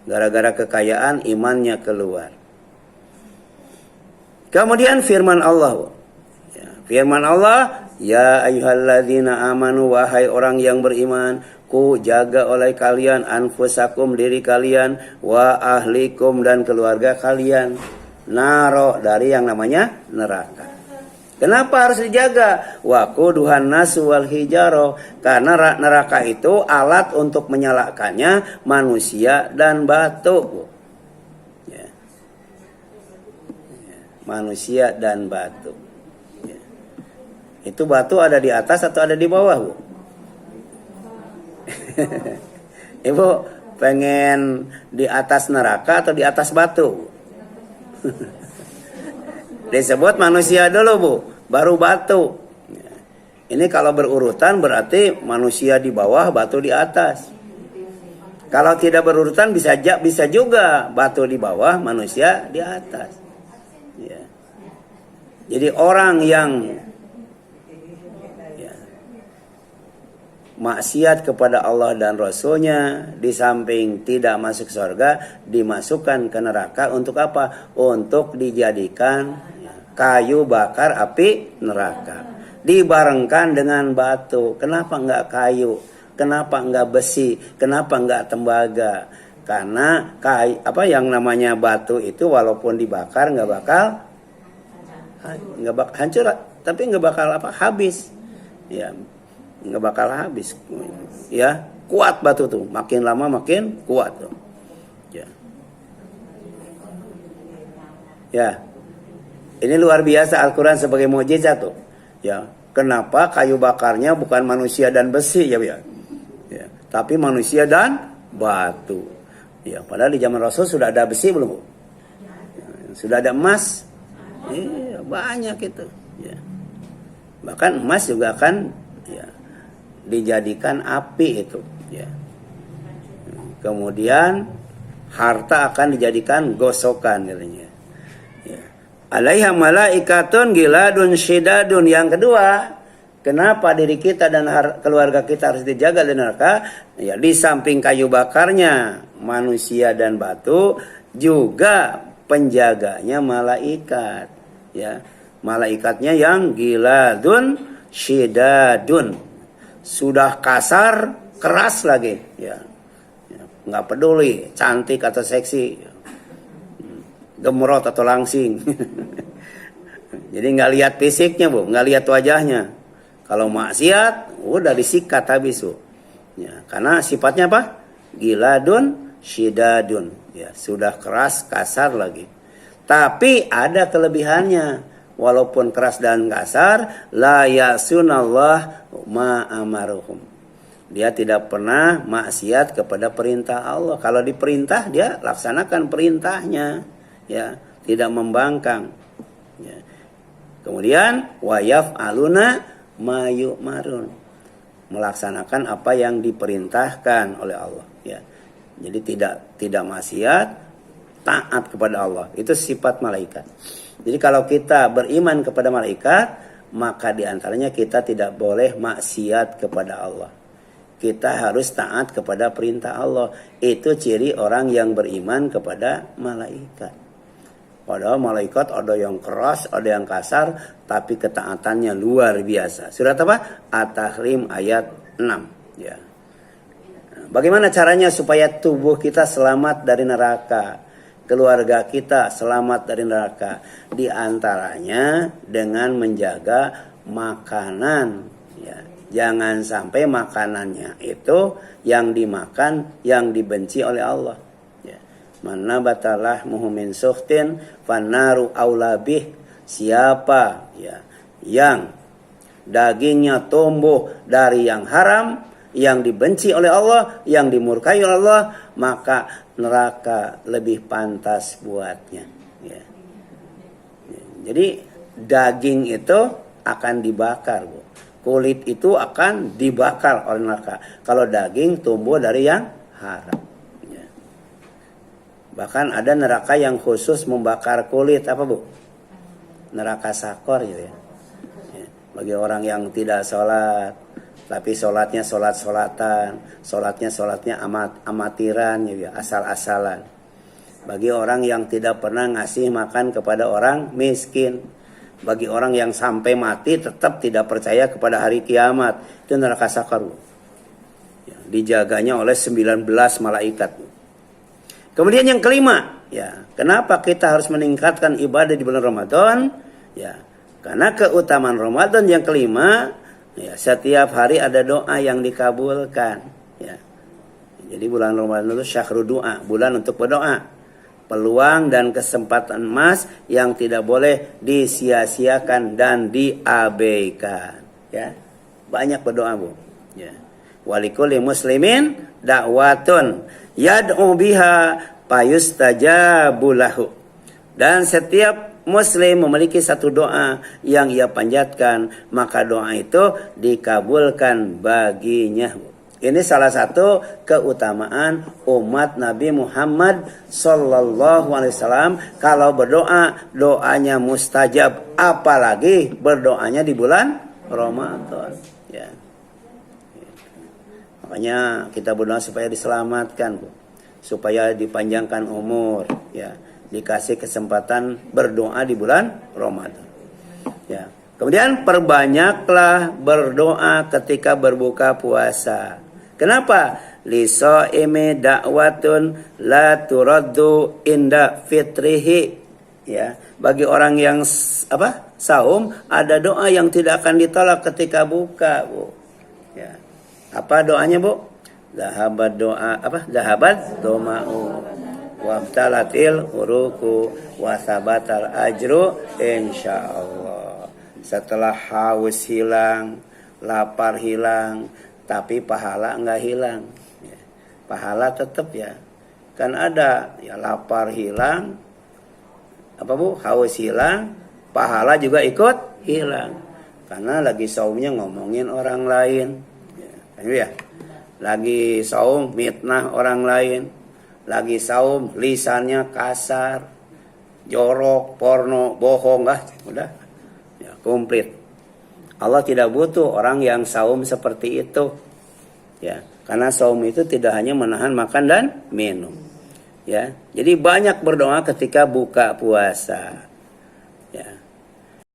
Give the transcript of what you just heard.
Gara-gara kekayaan imannya keluar. Kemudian firman Allah. Ya, firman Allah, ya ayyuhalladzina amanu, wahai orang yang beriman, ku jaga oleh kalian anfusakum, diri kalian, wa ahlikum, dan keluarga kalian, naro, dari yang namanya neraka. Kenapa harus dijaga? Waquduhan nasu wal hijaro, karena neraka itu alat untuk menyalakannya manusia dan batu. Ya. Ya. Manusia dan batu. Ya. Itu batu ada di atas atau ada di bawah, Bu? Ibu pengen di atas neraka atau di atas batu? Disebut manusia dulu, Bu, baru batu. Ini kalau berurutan berarti manusia di bawah, batu di atas. Kalau tidak berurutan bisa juga batu di bawah, manusia di atas. Ya. Jadi orang yang maksiat kepada Allah dan Rasulnya, di samping tidak masuk surga, dimasukkan ke neraka. Untuk apa? Untuk dijadikan kayu bakar api neraka. Dibarengkan dengan batu. Kenapa enggak kayu? Kenapa enggak besi? Kenapa enggak tembaga? Karena yang namanya batu itu walaupun dibakar enggak bakal hancur, tapi enggak bakal habis. Ya, nggak bakal habis, ya, kuat batu tuh, makin lama makin kuat tuh, ya. Ini luar biasa Al-Quran sebagai mukjizat tuh, ya. Kenapa kayu bakarnya bukan manusia dan besi, ya, tapi manusia dan batu, ya. Padahal di zaman Rasul sudah ada besi belum, Bu? Ya, sudah ada emas, banyak itu, ya. Bahkan emas juga akan dijadikan api itu, ya. Kemudian harta akan dijadikan gosokan, katanya. Ya. Alaiha malaikatun giladun syidadun. Yang kedua, kenapa diri kita dan keluarga kita harus dijaga dari neraka? Ya, di samping kayu bakarnya manusia dan batu, juga penjaganya malaikat, ya. Malaikatnya yang giladun syidadun. Sudah kasar, keras lagi, ya. Nggak peduli cantik atau seksi, gemrot atau langsing. Jadi nggak lihat fisiknya, Bu, nggak lihat wajahnya. Kalau maksiat udah disikat habis, Bu, ya. Karena sifatnya apa? Giladun syidadun, ya. Sudah keras, kasar lagi. Tapi ada kelebihannya. Walaupun keras dan kasar, la yasunallah ma amaruhum. Dia tidak pernah maksiat kepada perintah Allah. Kalau diperintah dia laksanakan perintahnya, ya, tidak membangkang, ya. Kemudian wa yaf'aluna ma yu'marun. Melaksanakan apa yang diperintahkan oleh Allah, ya. Jadi tidak maksiat, taat kepada Allah. Itu sifat malaikat. Jadi kalau kita beriman kepada malaikat, maka diantaranya kita tidak boleh maksiat kepada Allah. Kita harus taat kepada perintah Allah. Itu ciri orang yang beriman kepada malaikat. Padahal malaikat ada yang keras, ada yang kasar, tapi ketaatannya luar biasa. Surat apa? At-Tahrim ayat 6. Ya. Bagaimana caranya supaya tubuh kita selamat dari neraka? Keluarga kita selamat dari neraka, di antaranya dengan menjaga makanan, ya. Jangan sampai makanannya itu yang dimakan yang dibenci oleh Allah, ya. Mana batalah muhmin suhtin fanaru aulabih. Siapa, ya, yang dagingnya tumbuh dari yang haram, yang dibenci oleh Allah, yang dimurkai oleh Allah, maka neraka lebih pantas buatnya, ya. Jadi daging itu akan dibakar, Bu. Kulit itu akan dibakar oleh neraka. Kalau daging tumbuh dari yang haram, ya. Bahkan ada neraka yang khusus membakar kulit, apa, Bu? Neraka sakor, gitu, ya. Bagi orang yang tidak sholat, Tapi sholatnya sholatnya amatiran, ya, asal-asalan. Bagi orang yang tidak pernah ngasih makan kepada orang miskin, bagi orang yang sampai mati tetap tidak percaya kepada hari kiamat, itu neraka sakar. Ya, dijaganya oleh 19 malaikat. Kemudian yang kelima, ya, kenapa kita harus meningkatkan ibadah di bulan Ramadan? Ya, karena keutamaan Ramadan yang kelima, ya, setiap hari ada doa yang dikabulkan. Ya. Jadi bulan Ramadan itu syahrul doa, bulan untuk berdoa. Peluang dan kesempatan emas yang tidak boleh disia-siakan dan diabaikan. Ya. Banyak berdoa, Bu. Ya. Walikulli muslimin da'watun yad'u biha payustajabu lahu. Dan setiap muslim memiliki satu doa yang ia panjatkan, maka doa itu dikabulkan baginya. Ini salah satu keutamaan umat Nabi Muhammad sallallahu alaihi wasallam, kalau berdoa doanya mustajab, apalagi berdoanya di bulan Ramadan, ya. Makanya kita berdoa supaya diselamatkan, Bu. Supaya dipanjangkan umur, ya. Dikasih kesempatan berdoa di bulan Ramadan. Ya. Kemudian perbanyaklah berdoa ketika berbuka puasa. Kenapa? Lisoimi da'watun la turaddu inda fitrihi. Ya, bagi orang yang saum ada doa yang tidak akan ditolak ketika buka, Bu. Ya. Apa doanya, Bu? Zahabat doa zahabat doma'u wabtalatil uruku wasabatal ajru insyaallah. Setelah haus hilang, lapar hilang, tapi pahala enggak hilang, ya. Pahala tetap, ya. Kan ada ya, lapar hilang, Bu, haus hilang, pahala juga ikut hilang. Karena lagi saumnya ngomongin orang lain, ya. Lagi saum mitnah orang lain, lagi saum lisannya kasar, jorok, porno, bohong, udah, ya, komplit. Allah tidak butuh orang yang saum seperti itu, ya, karena saum itu tidak hanya menahan makan dan minum, ya. Jadi banyak berdoa ketika buka puasa.